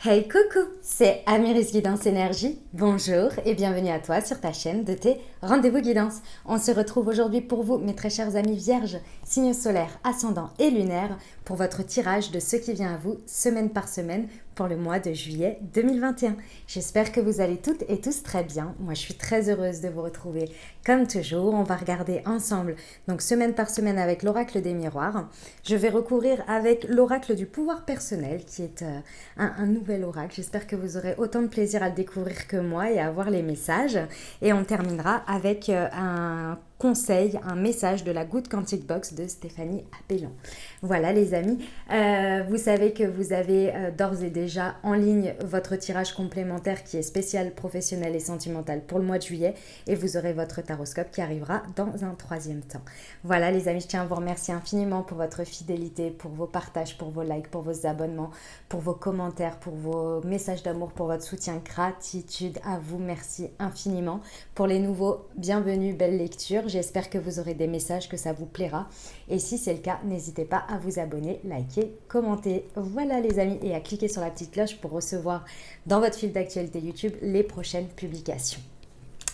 Hey coucou, c'est Amiris Guidance Énergie. Bonjour et bienvenue à toi sur ta chaîne de tes rendez-vous guidance. On se retrouve aujourd'hui pour vous, mes très chers amis vierges, signes solaires, ascendants et lunaires, pour votre tirage de ce qui vient à vous semaine par semaine pour le mois de juillet 2021. J'espère que vous allez toutes et tous très bien. Moi, je suis très heureuse de vous retrouver. Comme toujours, on va regarder ensemble, donc semaine par semaine avec l'oracle des miroirs. Je vais recourir avec l'oracle du pouvoir personnel, qui est un nouvel oracle. J'espère que vous aurez autant de plaisir à le découvrir que moi et à voir les messages. Et on terminera avec un conseil, un message de la Good Quantic Box de Stéphanie Appellant. Voilà les amis, vous savez que vous avez d'ores et déjà en ligne votre tirage complémentaire qui est spécial, professionnel et sentimental pour le mois de juillet, et vous aurez votre taroscope qui arrivera dans un troisième temps. Voilà les amis, je tiens à vous remercier infiniment pour votre fidélité, pour vos partages, pour vos likes, pour vos abonnements, pour vos commentaires, pour vos messages d'amour, pour votre soutien. Gratitude à vous, merci infiniment. Pour les nouveaux, bienvenue, belle lecture. J'espère que vous aurez des messages, que ça vous plaira. Et si c'est le cas, n'hésitez pas à vous abonner, liker, commenter. Voilà les amis, et à cliquer sur la petite cloche pour recevoir dans votre fil d'actualité YouTube les prochaines publications.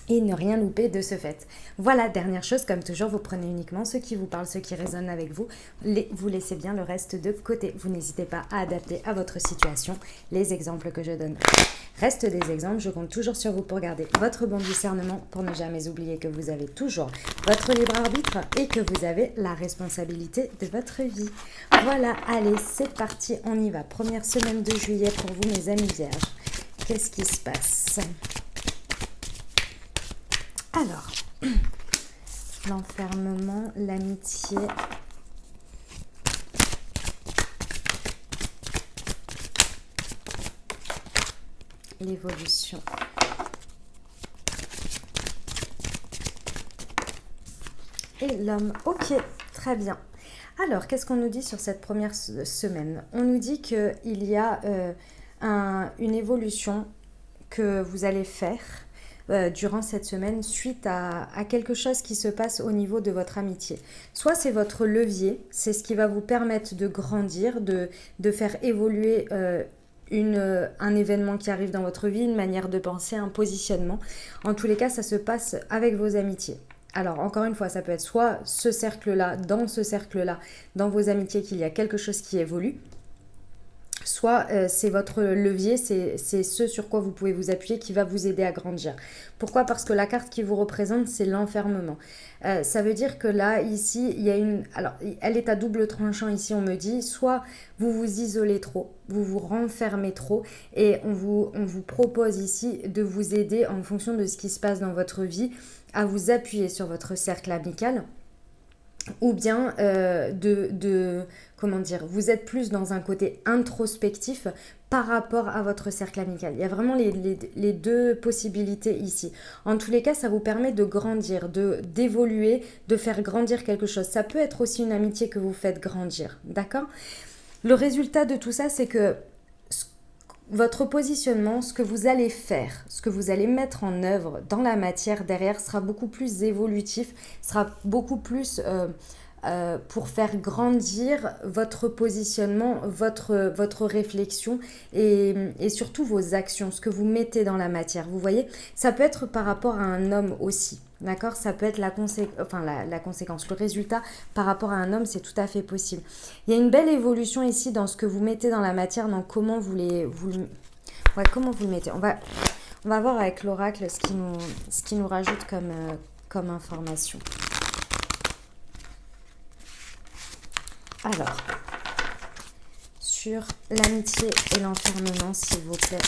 Et ne rien louper de ce fait. Voilà, dernière chose, comme toujours, vous prenez uniquement ce qui vous parle, ce qui résonne avec vous. Vous laissez bien le reste de côté. Vous n'hésitez pas à adapter à votre situation les exemples que je donne. Reste des exemples, je compte toujours sur vous pour garder votre bon discernement, pour ne jamais oublier que vous avez toujours votre libre arbitre et que vous avez la responsabilité de votre vie. Voilà, allez, c'est parti, on y va. Première semaine de juillet pour vous, mes amis vierges. Qu'est-ce qui se passe ? Alors, l'enfermement, l'amitié, l'évolution. Et l'homme. Ok, très bien. Alors, qu'est-ce qu'on nous dit sur cette première semaine ? On nous dit qu'il y a une évolution que vous allez faire durant cette semaine suite à quelque chose qui se passe au niveau de votre amitié. Soit c'est votre levier, c'est ce qui va vous permettre de grandir, de faire évoluer un événement qui arrive dans votre vie, une manière de penser, un positionnement. En tous les cas, ça se passe avec vos amitiés. Alors, encore une fois, ça peut être soit ce cercle-là, dans vos amitiés, qu'il y a quelque chose qui évolue, soit c'est votre levier, c'est ce sur quoi vous pouvez vous appuyer qui va vous aider à grandir. Pourquoi ? Parce que la carte qui vous représente, c'est l'enfermement. Ça veut dire que là, ici, il y a une... Alors, elle est à double tranchant ici, on me dit, soit vous vous isolez trop, vous vous renfermez trop, et on vous propose ici de vous aider en fonction de ce qui se passe dans votre vie, à vous appuyer sur votre cercle amical, ou bien comment dire, vous êtes plus dans un côté introspectif par rapport à votre cercle amical. Il y a vraiment les deux possibilités ici. En tous les cas, ça vous permet de grandir, d'évoluer, de faire grandir quelque chose. Ça peut être aussi une amitié que vous faites grandir, d'accord ? Le résultat de tout ça, c'est que votre positionnement, ce que vous allez faire, ce que vous allez mettre en œuvre dans la matière derrière sera beaucoup plus évolutif, sera beaucoup plus pour faire grandir votre positionnement, votre réflexion et surtout vos actions, ce que vous mettez dans la matière. Vous voyez, ça peut être par rapport à un homme aussi. D'accord, ça peut être la conséquence, le résultat par rapport à un homme, c'est tout à fait possible. Il y a une belle évolution ici dans ce que vous mettez dans la matière, dans comment comment vous le mettez. On va voir avec l'oracle ce qui nous rajoute comme information. Alors, sur l'amitié et l'enfermement, s'il vous plaît.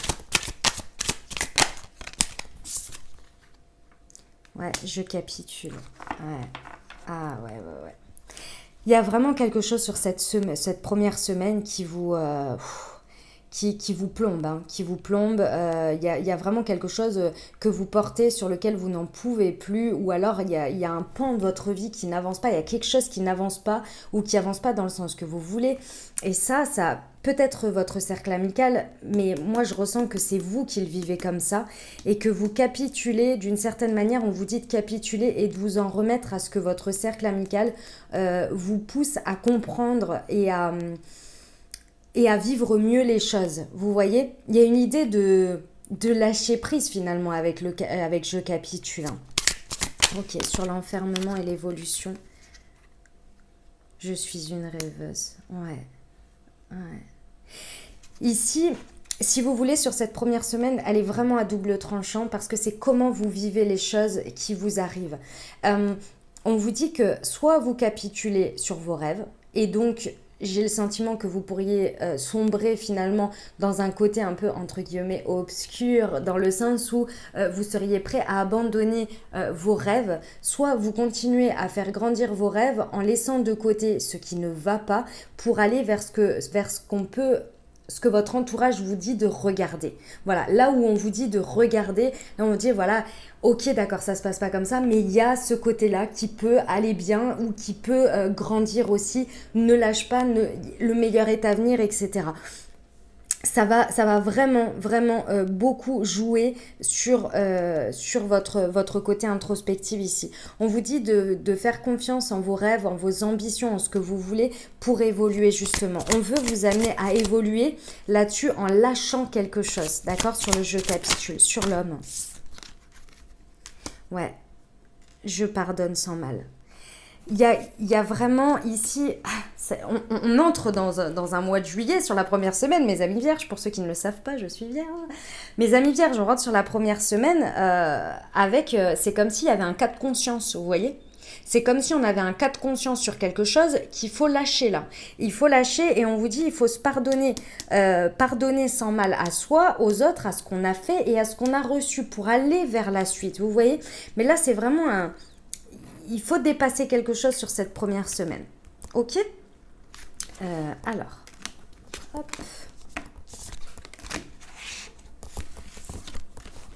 Ouais, je capitule. Ouais. Ah, ouais. Il y a vraiment quelque chose sur cette première semaine qui vous... qui vous plombe, qui vous plombe. Il y a vraiment quelque chose que vous portez sur lequel vous n'en pouvez plus, ou alors il y a un pan de votre vie qui n'avance pas, il y a quelque chose qui n'avance pas ou qui avance pas dans le sens que vous voulez. Et ça peut être votre cercle amical, mais moi je ressens que c'est vous qui le vivez comme ça et que vous capitulez d'une certaine manière. On vous dit de capituler et de vous en remettre à ce que votre cercle amical vous pousse à comprendre et à vivre mieux les choses. Vous voyez, il y a une idée de lâcher prise finalement avec je capitule. Ok, sur l'enfermement et l'évolution. Je suis une rêveuse. Ouais. Ici, si vous voulez, sur cette première semaine, elle est vraiment à double tranchant parce que c'est comment vous vivez les choses qui vous arrivent. On vous dit que soit vous capitulez sur vos rêves et donc j'ai le sentiment que vous pourriez sombrer finalement dans un côté un peu entre guillemets obscur, dans le sens où vous seriez prêt à abandonner vos rêves, soit vous continuez à faire grandir vos rêves en laissant de côté ce qui ne va pas pour aller vers ce que votre entourage vous dit de regarder. Voilà, là où on vous dit de regarder, là on vous dit voilà, ok d'accord, ça se passe pas comme ça, mais il y a ce côté-là qui peut aller bien ou qui peut grandir aussi, ne lâche pas, le meilleur est à venir, etc. Ça va vraiment beaucoup jouer sur votre côté introspectif ici. On vous dit de faire confiance en vos rêves, en vos ambitions, en ce que vous voulez pour évoluer justement. On veut vous amener à évoluer là-dessus en lâchant quelque chose, d'accord, sur le je capitule, sur l'homme. Ouais, je pardonne sans mal. Il y a vraiment ici, on entre dans un mois de juillet sur la première semaine, mes amis vierges, pour ceux qui ne le savent pas, je suis vierge. Mes amis vierges, on rentre sur la première semaine c'est comme s'il y avait un cas de conscience, vous voyez. C'est comme si on avait un cas de conscience sur quelque chose qu'il faut lâcher là. Il faut lâcher et on vous dit il faut se pardonner. Pardonner sans mal à soi, aux autres, à ce qu'on a fait et à ce qu'on a reçu pour aller vers la suite, vous voyez. Mais là, c'est vraiment il faut dépasser quelque chose sur cette première semaine. Ok ? Alors, hop.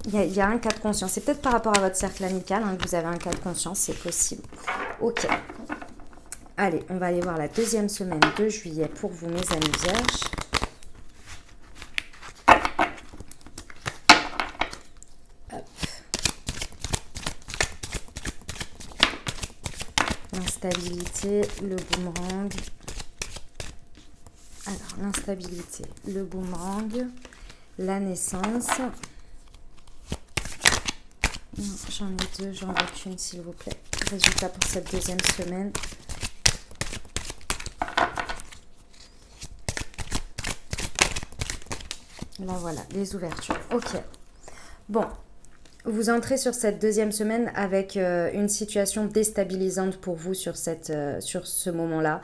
Il y a un cas de conscience. C'est peut-être par rapport à votre cercle amical que vous avez un cas de conscience, c'est possible. Ok. Allez, on va aller voir la deuxième semaine de juillet pour vous, mes amis vierges. L'instabilité, le boomerang. Alors, l'instabilité, le boomerang, la naissance. Non, j'en ai deux, j'en veux qu'une, s'il vous plaît. Résultat pour cette deuxième semaine. Là, voilà, les ouvertures. Ok. Bon. Vous entrez sur cette deuxième semaine avec une situation déstabilisante pour vous sur ce moment-là.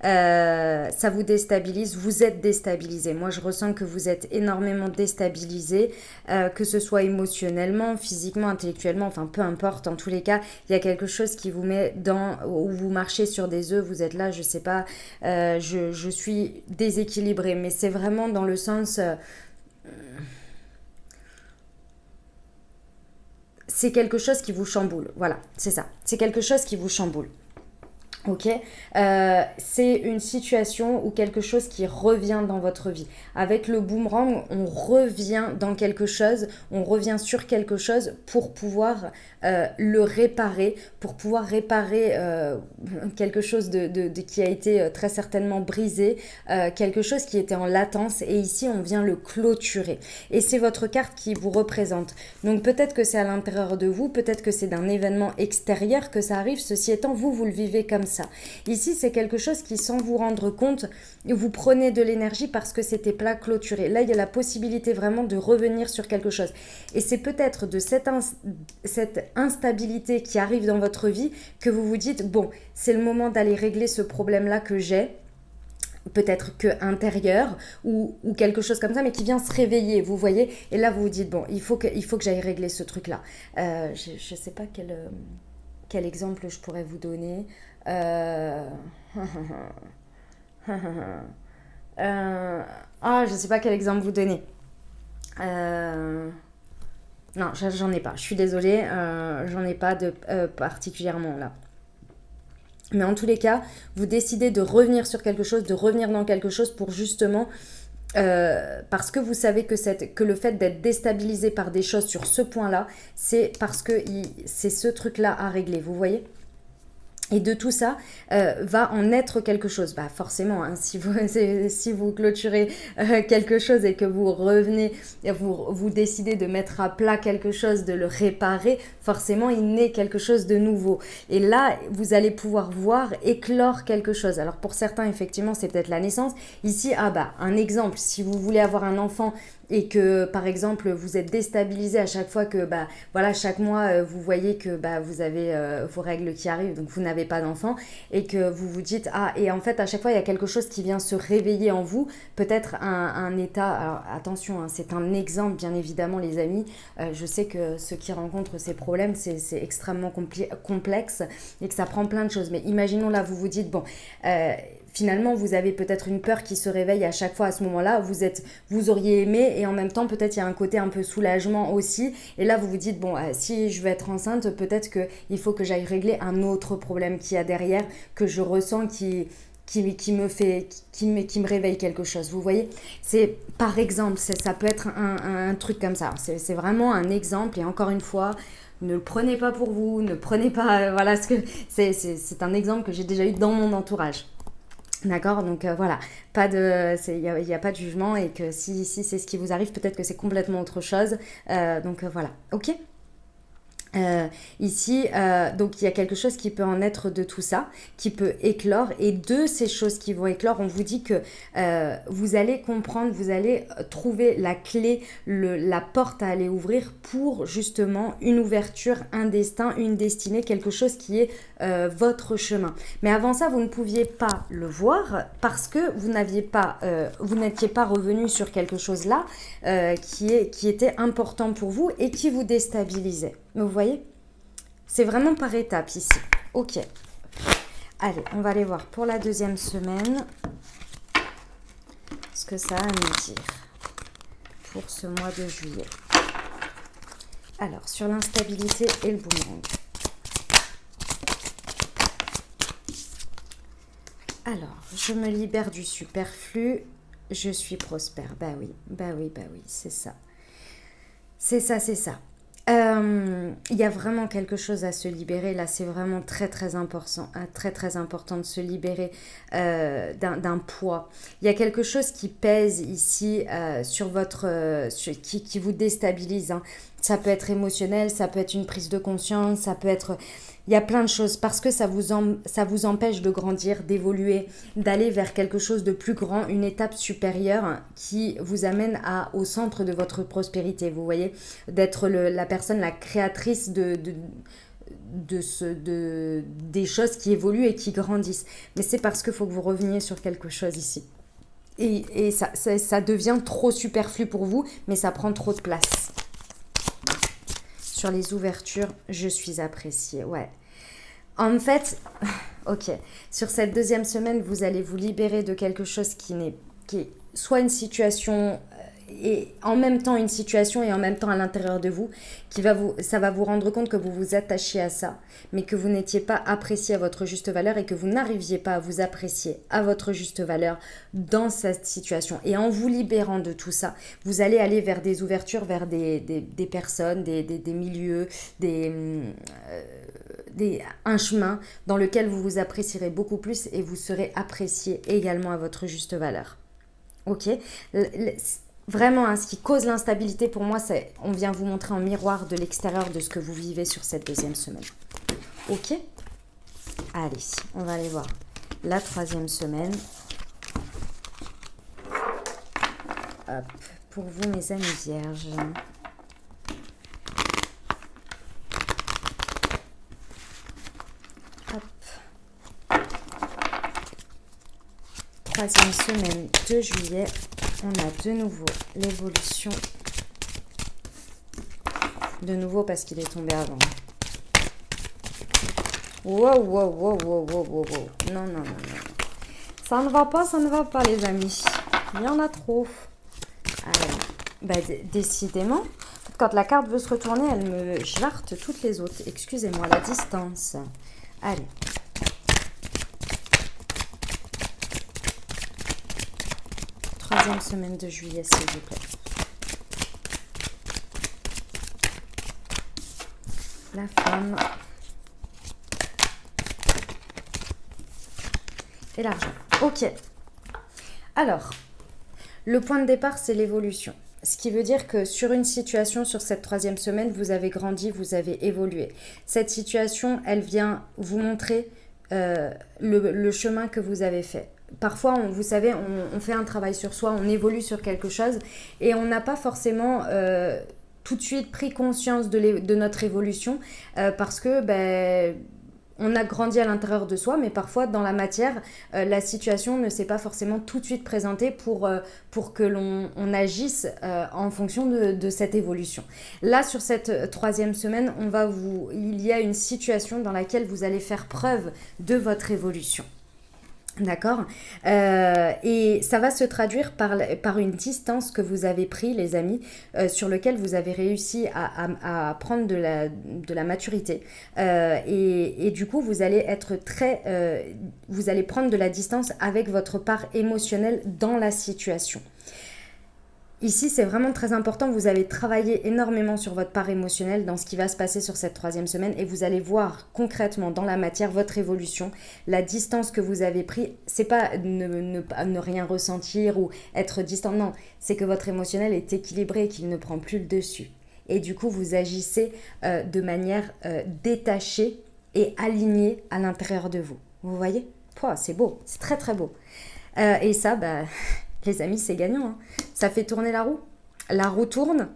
Ça vous déstabilise, vous êtes déstabilisé. Moi, je ressens que vous êtes énormément déstabilisé, que ce soit émotionnellement, physiquement, intellectuellement, enfin peu importe. En tous les cas, il y a quelque chose qui vous met où vous marchez sur des œufs, vous êtes là, je sais pas, je suis déséquilibrée. Mais c'est vraiment dans le sens... c'est quelque chose qui vous chamboule. Voilà, c'est ça. C'est quelque chose qui vous chamboule. Ok, c'est une situation ou quelque chose qui revient dans votre vie. Avec le boomerang, on revient dans quelque chose, on revient sur quelque chose pour pouvoir le réparer, pour pouvoir réparer quelque chose qui a été très certainement brisé, quelque chose qui était en latence et ici on vient le clôturer. Et c'est votre carte qui vous représente. Donc peut-être que c'est à l'intérieur de vous, peut-être que c'est d'un événement extérieur que ça arrive, ceci étant, vous le vivez comme ça. Ici, c'est quelque chose qui, sans vous rendre compte, vous prenez de l'énergie parce que c'était plat clôturé. Là, il y a la possibilité vraiment de revenir sur quelque chose. Et c'est peut-être de cette instabilité qui arrive dans votre vie que vous vous dites, bon, c'est le moment d'aller régler ce problème-là que j'ai. Peut-être que intérieur ou quelque chose comme ça, mais qui vient se réveiller, vous voyez. Et là, vous vous dites, bon, il faut que j'aille régler ce truc-là. Je ne sais pas quel exemple je pourrais vous donner. Je sais pas quel exemple vous donner. Non, j'en ai pas. Je suis désolée, j'en ai pas particulièrement là. Mais en tous les cas, vous décidez de revenir sur quelque chose, de revenir dans quelque chose pour justement... parce que vous savez que le fait d'être déstabilisé par des choses sur ce point-là, c'est parce que c'est ce truc-là à régler, vous voyez ? Et de tout ça, va en être quelque chose. Bah forcément, hein, si vous clôturez quelque chose et que vous revenez, vous décidez de mettre à plat quelque chose, de le réparer, forcément, il naît quelque chose de nouveau. Et là, vous allez pouvoir voir éclore quelque chose. Alors pour certains, effectivement, c'est peut-être la naissance. Ici, ah bah, un exemple, si vous voulez avoir un enfant et que par exemple vous êtes déstabilisé à chaque fois que bah voilà chaque mois vous voyez que bah vous avez vos règles qui arrivent, donc vous n'avez pas d'enfant et que vous vous dites ah, et en fait à chaque fois il y a quelque chose qui vient se réveiller en vous, peut-être un état. Alors attention, hein, c'est un exemple bien évidemment les amis, je sais que ceux qui rencontrent ces problèmes c'est extrêmement complexe et que ça prend plein de choses, mais imaginons là vous vous dites bon finalement, vous avez peut-être une peur qui se réveille à chaque fois à ce moment-là. Vous auriez aimé et en même temps, peut-être il y a un côté un peu soulagement aussi. Et là, vous vous dites, bon, si je veux être enceinte, peut-être qu'il faut que j'aille régler un autre problème qu'il y a derrière, que je ressens qui me réveille quelque chose. Vous voyez, c'est par exemple, ça peut être un truc comme ça. C'est vraiment un exemple et encore une fois, ne le prenez pas pour vous, ne prenez pas, voilà, c'est un exemple que j'ai déjà eu dans mon entourage. D'accord, donc voilà, il n'y a pas de jugement et que si c'est ce qui vous arrive, peut-être que c'est complètement autre chose. Donc voilà, ok. Ici, donc il y a quelque chose qui peut en être de tout ça, qui peut éclore. Et de ces choses qui vont éclore, on vous dit que vous allez comprendre, vous allez trouver la clé, la porte à aller ouvrir pour justement une ouverture, un destin, une destinée, quelque chose qui est votre chemin. Mais avant ça, vous ne pouviez pas le voir parce que vous n'étiez pas revenu sur quelque chose là qui était important pour vous et qui vous déstabilisait. Vous voyez, c'est vraiment par étapes ici. Ok. Allez, on va aller voir pour la deuxième semaine ce que ça a à nous dire pour ce mois de juillet. Alors, sur l'instabilité et le boomerang. Alors, je me libère du superflu, je suis prospère. Bah oui, c'est ça. C'est ça. Il y a vraiment quelque chose à se libérer. Là, c'est vraiment très important, très important de se libérer d'un poids. Il y a quelque chose qui pèse ici sur votre, qui vous déstabilise. Hein. Ça peut être émotionnel, ça peut être une prise de conscience, ça peut être... Il y a plein de choses parce que ça vous empêche de grandir, d'évoluer, d'aller vers quelque chose de plus grand, une étape supérieure qui vous amène au centre de votre prospérité, vous voyez, d'être la personne, la créatrice des choses qui évoluent et qui grandissent. Mais c'est parce qu'il faut que vous reveniez sur quelque chose ici. Et ça devient trop superflu pour vous, mais ça prend trop de place. Sur les ouvertures, je suis appréciée, ouais. En fait, ok, sur cette deuxième semaine, vous allez vous libérer de quelque chose qui est soit une situation et en même temps une situation et en même temps à l'intérieur de vous, ça va vous rendre compte que vous vous attachiez à ça, mais que vous n'étiez pas apprécié à votre juste valeur et que vous n'arriviez pas à vous apprécier à votre juste valeur dans cette situation. Et en vous libérant de tout ça, vous allez aller vers des ouvertures, vers des personnes, des milieux, un chemin dans lequel vous vous apprécierez beaucoup plus et vous serez apprécié également à votre juste valeur. Ok, vraiment, hein, ce qui cause l'instabilité pour moi, c'est on vient vous montrer en miroir de l'extérieur de ce que vous vivez sur cette deuxième semaine. Ok, allez, on va aller voir la troisième semaine. Hop, pour vous mes amis vierges. Hop. Troisième semaine de juillet. On a de nouveau l'évolution. De nouveau parce qu'il est tombé avant. Wow. Non. Ça ne va pas les amis. Il y en a trop. Allez. Bah, décidément, quand la carte veut se retourner, elle me jarte toutes les autres. Excusez-moi, la distance. Allez. Troisième semaine de juillet, s'il vous plaît. La femme. et l'argent. Ok. Alors, le point de départ, c'est l'évolution. Ce qui veut dire que sur une situation, sur cette 3e semaine, vous avez grandi, vous avez évolué. Cette situation, elle vient vous montrer le chemin que vous avez fait. Parfois, vous savez, on fait un travail sur soi, on évolue sur quelque chose et on n'a pas forcément tout de suite pris conscience de notre évolution parce que on a grandi à l'intérieur de soi, mais parfois dans la matière, la situation ne s'est pas forcément tout de suite présentée pour que l'on agisse en fonction de cette évolution. Là, sur cette 3e semaine, il y a une situation dans laquelle vous allez faire preuve de votre évolution. D'accord, et ça va se traduire par une distance que vous avez pris, les amis, sur lequel vous avez réussi à prendre de la maturité. Et du coup, vous allez être vous allez prendre de la distance avec votre part émotionnelle dans la situation. Ici, c'est vraiment très important. Vous avez travaillé énormément sur votre part émotionnelle dans ce qui va se passer sur cette 3e semaine et vous allez voir concrètement dans la matière votre évolution, la distance que vous avez prise. C'est pas ne rien ressentir ou être distant, non. C'est que votre émotionnel est équilibré et qu'il ne prend plus le dessus. Et du coup, vous agissez de manière détachée et alignée à l'intérieur de vous. Vous voyez ? C'est beau, c'est très très beau. Et ça, les amis, c'est gagnant. Hein. Ça fait tourner la roue. La roue tourne.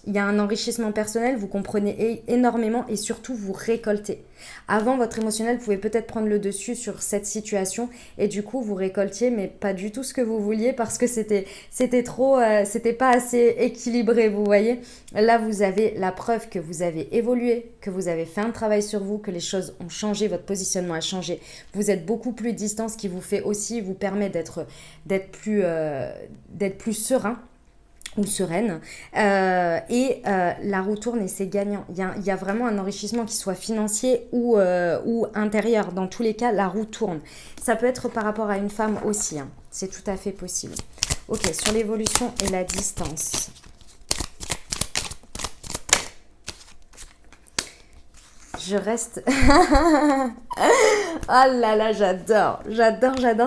Il y a un enrichissement personnel. Vous comprenez énormément et surtout, vous récoltez. Avant, votre émotionnel pouvait peut-être prendre le dessus sur cette situation et du coup, vous récoltiez, mais pas du tout ce que vous vouliez parce que c'était trop, c'était pas assez équilibré, vous voyez. Là, vous avez la preuve que vous avez évolué, que vous avez fait un travail sur vous, que les choses ont changé, votre positionnement a changé. Vous êtes beaucoup plus distant, ce qui vous permet d'être plus serein ou sereine, et la roue tourne et c'est gagnant. Il y a vraiment un enrichissement qui soit financier ou intérieur. Dans tous les cas, la roue tourne. Ça peut être par rapport à une femme aussi, hein. C'est tout à fait possible. Ok, sur l'évolution et la distance. Je reste... Oh là là, j'adore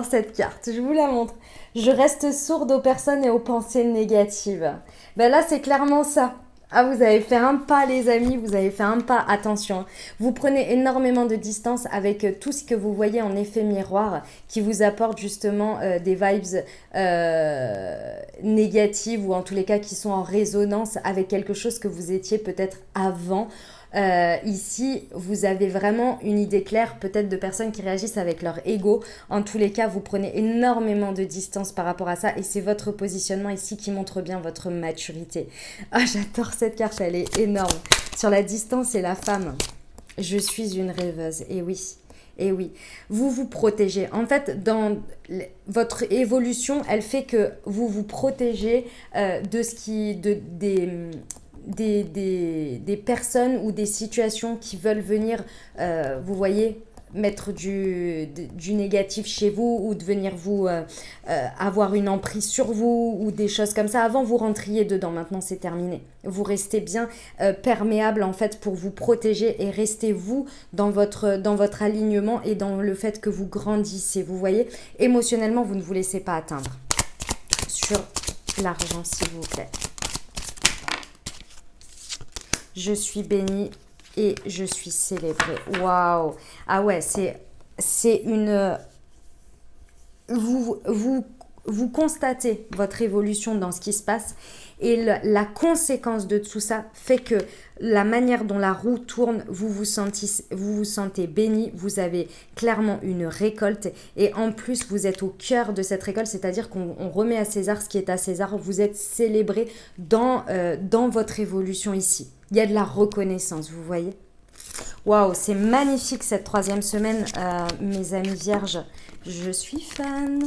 cette carte. Je vous la montre. Je reste sourde aux personnes et aux pensées négatives. Là, c'est clairement ça. Ah, vous avez fait un pas, les amis, vous avez fait un pas. Attention, vous prenez énormément de distance avec tout ce que vous voyez en effet miroir qui vous apporte justement des vibes négatives ou en tous les cas qui sont en résonance avec quelque chose que vous étiez peut-être avant. Ici, vous avez vraiment une idée claire peut-être de personnes qui réagissent avec leur ego. En tous les cas, vous prenez énormément de distance par rapport à ça et c'est votre positionnement ici qui montre bien votre maturité. Ah, j'adore cette carte, elle est énorme. Sur la distance et la femme, je suis une rêveuse, et oui. Et oui, vous vous protégez. En fait, dans votre évolution, elle fait que vous vous protégez de ce qui... des personnes ou des situations qui veulent venir, vous voyez, mettre du négatif chez vous ou de venir vous avoir une emprise sur vous ou des choses comme ça. Avant, vous rentriez dedans. Maintenant, c'est terminé. Vous restez bien perméable en fait pour vous protéger et restez vous dans votre alignement et dans le fait que vous grandissez. Vous voyez, émotionnellement, vous ne vous laissez pas atteindre. Sur l'argent, s'il vous plaît. Je suis bénie et je suis célébrée. Waouh! Ah ouais, c'est une... Vous constatez votre évolution dans ce qui se passe et la conséquence de tout ça fait que la manière dont la roue tourne, vous vous sentez béni, vous avez clairement une récolte et en plus vous êtes au cœur de cette récolte, c'est-à-dire qu'on remet à César ce qui est à César, vous êtes célébré dans votre évolution ici. Il y a de la reconnaissance, vous voyez? Waouh, c'est magnifique cette 3e semaine, mes amis vierges. Je suis fan.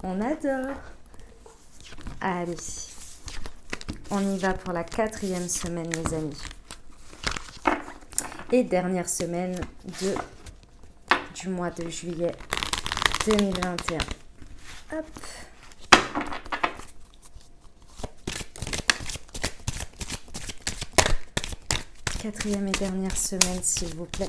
On adore. Allez, on y va pour la 4e semaine, les amis. Et dernière semaine du mois de juillet 2021. Hop. Quatrième et dernière semaine, s'il vous plaît.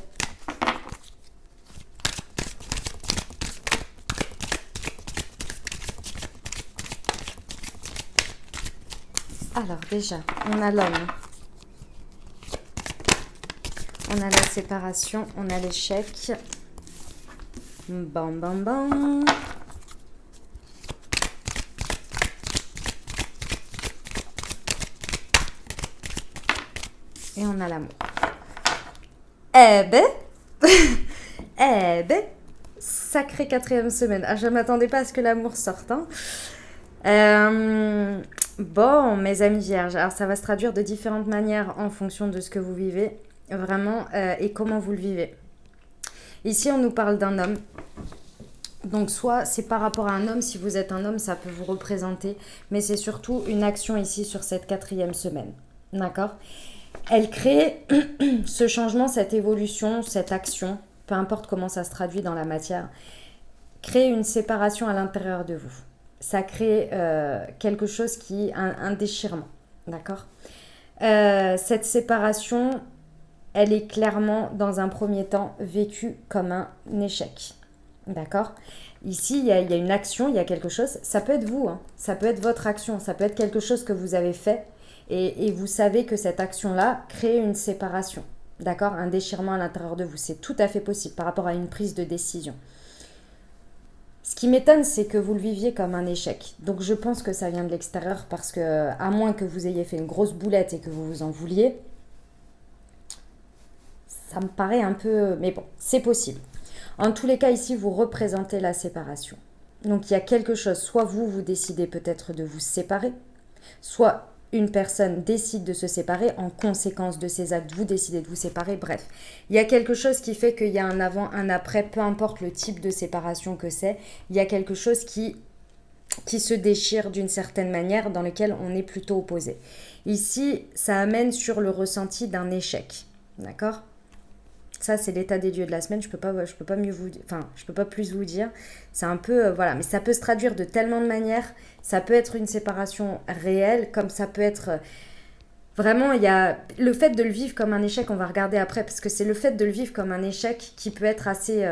Alors déjà, on a l'homme. On a la séparation, on a l'échec. Bam, bam, bam. Et on a l'amour. Eh ben, eh ben, sacrée 4e semaine. Ah, je ne m'attendais pas à ce que l'amour sorte. Hein. Bon, mes amis vierges, alors ça va se traduire de différentes manières en fonction de ce que vous vivez, vraiment, et comment vous le vivez. Ici, on nous parle d'un homme. Donc, soit c'est par rapport à un homme, si vous êtes un homme, ça peut vous représenter, mais c'est surtout une action ici sur cette 4e semaine. D'accord ? Elle crée ce changement, cette évolution, cette action, peu importe comment ça se traduit dans la matière, crée une séparation à l'intérieur de vous. Ça crée quelque chose un déchirement, d'accord ? Cette séparation, elle est clairement, dans un premier temps, vécue comme un échec, d'accord ? Ici, il y a une action, il y a quelque chose, ça peut être vous, hein, ça peut être votre action, ça peut être quelque chose que vous avez fait, et vous savez que cette action-là crée une séparation, d'accord ? Un déchirement à l'intérieur de vous, c'est tout à fait possible par rapport à une prise de décision. Ce qui m'étonne, c'est que vous le viviez comme un échec. Donc je pense que ça vient de l'extérieur parce que, à moins que vous ayez fait une grosse boulette et que vous vous en vouliez, ça me paraît un peu... Mais bon, c'est possible. En tous les cas, ici, vous représentez la séparation. Donc il y a quelque chose, soit vous décidez peut-être de vous séparer, soit une personne décide de se séparer, en conséquence de ses actes, vous décidez de vous séparer, bref. Il y a quelque chose qui fait qu'il y a un avant, un après, peu importe le type de séparation que c'est, il y a quelque chose qui se déchire d'une certaine manière, dans lequel on est plutôt opposé. Ici, ça amène sur le ressenti d'un échec, d'accord ? Ça, c'est l'état des lieux de la semaine. Je peux pas plus vous dire. C'est un peu, voilà. Mais ça peut se traduire de tellement de manières. Ça peut être une séparation réelle, comme ça peut être... Vraiment, il y a le fait de le vivre comme un échec, on va regarder après, parce que c'est le fait de le vivre comme un échec qui peut être assez...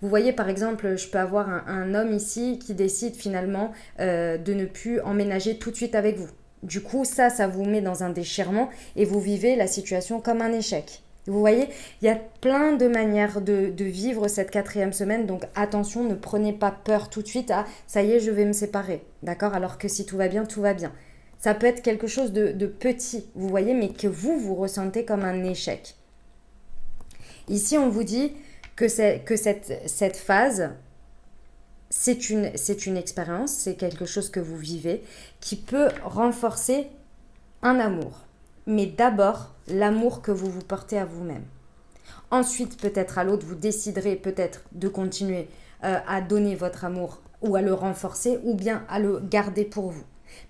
Vous voyez, par exemple, je peux avoir un homme ici qui décide finalement de ne plus emménager tout de suite avec vous. Du coup, ça vous met dans un déchirement et vous vivez la situation comme un échec. Vous voyez, il y a plein de manières de vivre cette 4e semaine, donc attention, ne prenez pas peur tout de suite à « ça y est, je vais me séparer », d'accord ? Alors que si tout va bien, tout va bien. Ça peut être quelque chose de petit, vous voyez, mais que vous ressentez comme un échec. Ici, on vous dit que cette phase, c'est une expérience, c'est quelque chose que vous vivez, qui peut renforcer un amour. Mais d'abord, l'amour que vous vous portez à vous-même. Ensuite, peut-être à l'autre, vous déciderez peut-être de continuer à donner votre amour ou à le renforcer ou bien à le garder pour vous.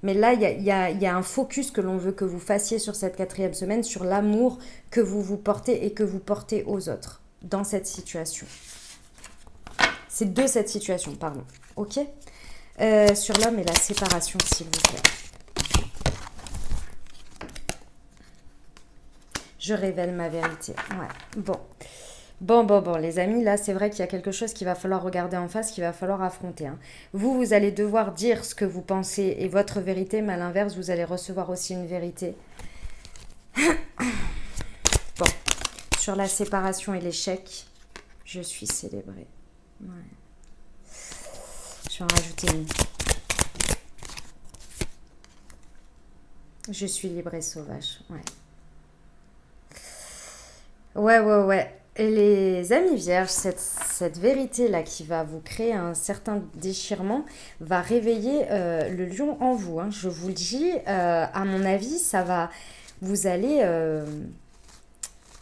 Mais là, il y a un focus que l'on veut que vous fassiez sur cette 4e semaine, sur l'amour que vous vous portez et que vous portez aux autres dans cette situation. C'est de cette situation, pardon. Ok ? Sur l'homme et la séparation, s'il vous plaît. Je révèle ma vérité. Ouais, Bon, les amis, là, c'est vrai qu'il y a quelque chose qu'il va falloir regarder en face, qu'il va falloir affronter. Hein. Vous allez devoir dire ce que vous pensez et votre vérité, mais à l'inverse, vous allez recevoir aussi une vérité. Bon, sur la séparation et l'échec, je suis célébrée. Ouais. Je vais en rajouter une. Je suis libre et sauvage, ouais. Ouais. Et les amis vierges, cette vérité-là qui va vous créer un certain déchirement va réveiller le lion en vous. Hein. Je vous le dis, à mon avis, ça va... Vous allez...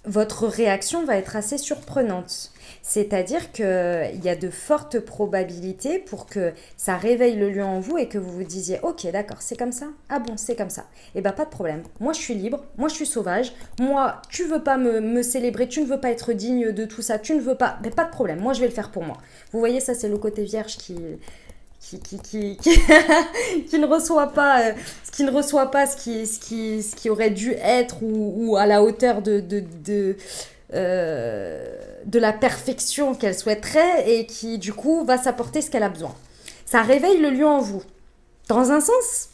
votre réaction va être assez surprenante. C'est-à-dire qu'il y a de fortes probabilités pour que ça réveille le lion en vous et que vous vous disiez « Ok, d'accord, c'est comme ça ? Ah bon, c'est comme ça. » Eh bien, pas de problème. Moi, je suis libre. Moi, je suis sauvage. Moi, tu veux pas me célébrer. Tu ne veux pas être digne de tout ça. Tu ne veux pas... Mais pas de problème. Moi, je vais le faire pour moi. Vous voyez, ça, c'est le côté vierge qui ne reçoit pas ce qui aurait dû être ou à la hauteur de la perfection qu'elle souhaiterait et qui du coup va s'apporter ce qu'elle a besoin. Ça réveille le lion en vous. Dans un sens,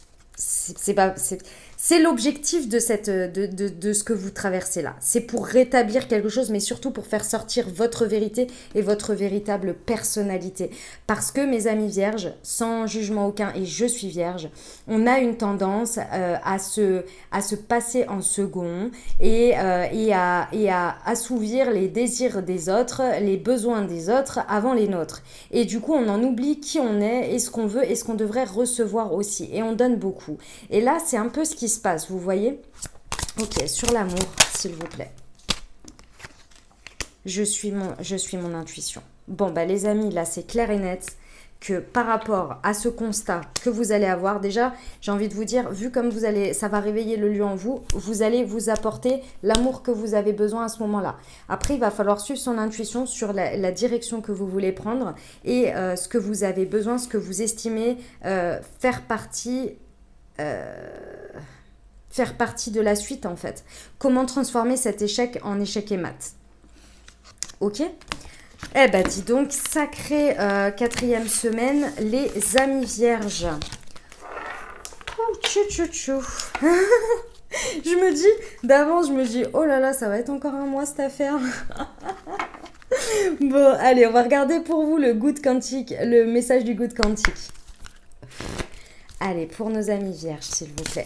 C'est l'objectif de, de ce que vous traversez là. C'est pour rétablir quelque chose, mais surtout pour faire sortir votre vérité et votre véritable personnalité. Parce que mes amis vierges, sans jugement aucun, et je suis vierge, on a une tendance à se passer en second et à assouvir les désirs des autres, les besoins des autres avant les nôtres. Et du coup, on en oublie qui on est et ce qu'on veut et ce qu'on devrait recevoir aussi. Et on donne beaucoup. Et là, c'est un peu ce qui se passe, vous voyez? Ok, sur l'amour, s'il vous plaît. Je suis mon intuition. Bon, bah les amis, là, c'est clair et net que par rapport à ce constat que vous allez avoir, déjà, j'ai envie de vous dire, vu comme vous allez, ça va réveiller le lion en vous, vous allez vous apporter l'amour que vous avez besoin à ce moment-là. Après, il va falloir suivre son intuition sur la direction que vous voulez prendre et ce que vous avez besoin, ce que vous estimez faire partie de la suite en fait. Comment transformer cet échec en échec et mat. Ok ? Eh ben dis donc, sacrée 4e semaine, les amis vierges. Je me dis, d'avance, je me dis, oh là là, ça va être encore un mois cette affaire. Bon, allez, on va regarder pour vous le good quantique, le message du good quantique. Allez, pour nos amis vierges, s'il vous plaît.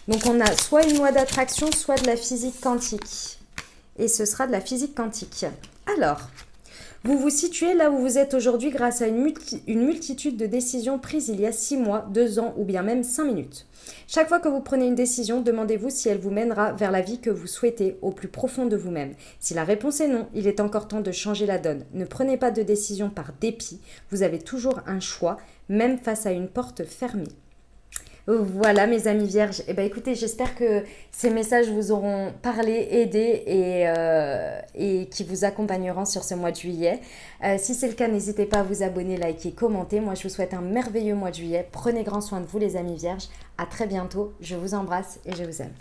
Donc, on a soit une loi d'attraction, soit de la physique quantique. Et ce sera de la physique quantique. Alors, vous vous situez là où vous êtes aujourd'hui grâce à une multitude de décisions prises il y a 6 mois, 2 ans ou bien même 5 minutes. Chaque fois que vous prenez une décision, demandez-vous si elle vous mènera vers la vie que vous souhaitez au plus profond de vous-même. Si la réponse est non, il est encore temps de changer la donne. Ne prenez pas de décision par dépit, vous avez toujours un choix, même face à une porte fermée. Voilà mes amis vierges, et ben écoutez, j'espère que ces messages vous auront parlé, aidé et qui vous accompagneront sur ce mois de juillet. Si c'est le cas, n'hésitez pas à vous abonner, liker, commenter. Moi je vous souhaite un merveilleux mois de juillet. Prenez grand soin de vous les amis vierges. À très bientôt, je vous embrasse et je vous aime.